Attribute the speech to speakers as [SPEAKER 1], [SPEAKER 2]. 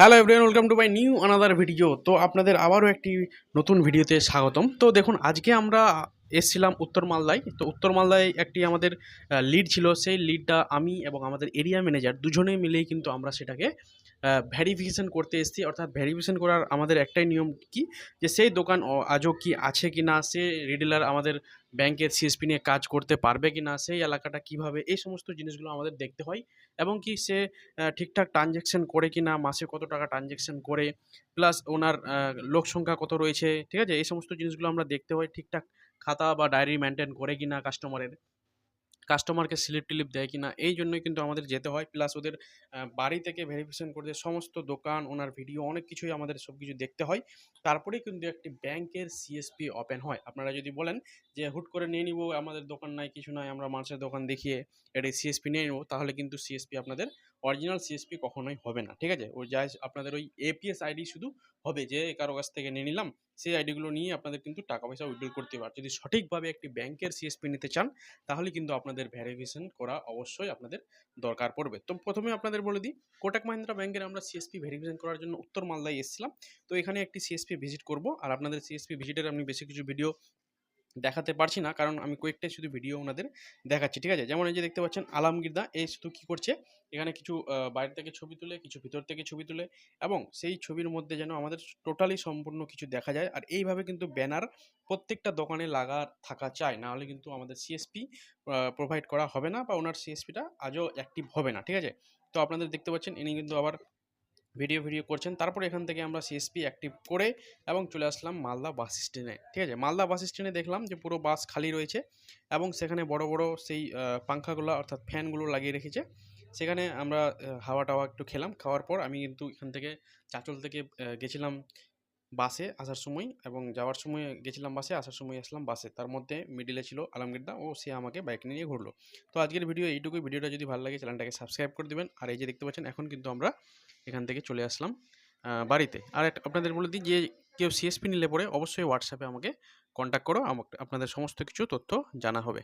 [SPEAKER 1] Hello everyone, welcome to my new another video. তো আপনাদের আবারও একটি নতুন ভিডিওতে স্বাগতম। তো দেখুন, আজকে আমরা এসছিলাম উত্তর মালদায়। তো উত্তর মালদায় একটি আমাদের লিড ছিল। সেই লিডটা আমি এবং আমাদের এরিয়া ম্যানেজার দুজনেই মিলেই কিন্তু আমরা সেটাকে ভেরিফিকেশন করতে এসেছি। অর্থাৎ ভেরিফিকেশন করার আমাদের একটাই নিয়ম কি, যে সেই দোকান আজও কি আছে কি না, সে রিটেলার আমাদের ব্যাংকের সিএসপি নিয়ে কাজ করতে পারবে কি না, সেই এলাকাটা কীভাবে, এই সমস্ত জিনিসগুলো আমাদের দেখতে হয়। এবং কি সে ঠিকঠাক ট্রানজ্যাকশন করে কি না, মাসে কত টাকা ট্রানজ্যাকশন করে, প্লাস ওনার লোক সংখ্যা কত রয়েছে, ঠিক আছে? এই সমস্ত জিনিসগুলো আমরা দেখতে হয়। ঠিকঠাক খাতা বা ডায়েরি মেনটেন করে কি না কাস্টমারের, কাস্টমারকে স্লিপ-টিলিপ দেয় কিনা, এই জন্যই কিন্তু আমাদের যেতে হয়। প্লাস ওদের বাড়ি থেকে ভেরিফিকেশন করতে সমস্ত দোকান, ওনার ভিডিও, অনেক কিছুই আমাদের সবকিছু দেখতে হয়। তারপরেই কিন্তু একটি ব্যাংকের সিএসপি ওপেন হয়। আপনারা যদি বলেন যে হুট করে নিয়ে নিব, আমাদের দোকান নাই, কিছু নাই, আমরা মানুষের দোকান দেখিয়ে এটি সিএসপি নিয়ে নেব, তাহলে কিন্তু সিএসপি আপনাদের অরিজিনাল সিএসপি কখনোই হবে না, ঠিক আছে? ওই জাস্ট আপনাদের ওই এপিএস আইডি শুধু হবে, যে কারো কাছ থেকে নিয়ে নিলাম, সেই আইডিগুলো নিয়ে আপনাদের কিন্তু টাকা পয়সা উইথড্র করতে পারে। যদি সঠিকভাবে একটি ব্যাংকের সিএসপি নিতে চান, তাহলে কিন্তু আপনাদের ভেরিফিকেশন করা অবশ্যই আপনাদের দরকার পড়বে। তো প্রথমে আপনাদের বলে দিই, কোটাক মাহিন্দ্রা ব্যাংকের আমরা সিএসপি ভেরিফিকেশন করার জন্য উত্তর মালদায় এসেছিলাম। তো এখানে একটি সিএসপি ভিজিট করব, আর আপনাদের সিএসপি ভিজিটের আমি বেশি কিছু ভিডিও দেখাতে পারছি না, কারণ আমি কয়েকটাই শুধু ভিডিও ওনাদের দেখাচ্ছি, ঠিক আছে? যেমন এই যে দেখতে পাচ্ছেন আলমগীরদা, এই শুধু কী করছে, এখানে কিছু বাইরে থেকে ছবি তুলে, কিছু ভিতর থেকে ছবি তুলে, এবং সেই ছবির মধ্যে যেন আমাদের টোটালি সম্পূর্ণ কিছু দেখা যায়। আর এইভাবে কিন্তু ব্যানার প্রত্যেকটা দোকানে লাগা থাকা চাই, না হলে কিন্তু আমাদের সিএসপি প্রোভাইড করা হবে না, বা ওনার সিএসপিটা আজও অ্যাক্টিভ হবে না, ঠিক আছে? তো আপনাদের দেখতে পাচ্ছেন ইনি কিন্তু আবার ভিডিও করছেন। তারপরে এখান থেকে আমরা সিএসপি অ্যাক্টিভ করে এবং চলে আসলাম মালদা বাস স্ট্যান্ডে, ঠিক আছে? মালদা বাস স্ট্যান্ডে দেখলাম যে পুরো বাস খালি রয়েছে, এবং সেখানে বড় বড় সেই পাংখাগুলো অর্থাৎ ফ্যানগুলো লাগিয়ে রেখেছে। সেখানে আমরা হাওয়া টাওয়া একটু খেলাম। খাওয়ার পর আমি কিন্তু এখান থেকে চাঁচল থেকে গেছিলাম বাসে আসার সময়, এবং যাওয়ার সময় গেছিলাম বাসে, আসার সময় আসলাম বাসে। তার মধ্যে মিডিলে ছিল আলমগীরদা, ও সে আমাকে বাইক নিয়ে ঘুরলো। তো আজকের ভিডিও এইটুকুই। ভিডিওটা যদি ভালো লাগে চ্যানেলটাকে সাবস্ক্রাইব করে দেবেন। আর এই যে দেখতে পাচ্ছেন, এখন কিন্তু আমরা এখান থেকে চলে আসলাম বাড়িতে। আর আপনাদের বলে দিই যে কেউ সিএসপি নিলে পরে অবশ্যই হোয়াটসঅ্যাপে আমাকে কন্ট্যাক্ট করো, আমাকে আপনাদের সমস্ত কিছু তথ্য জানা হবে।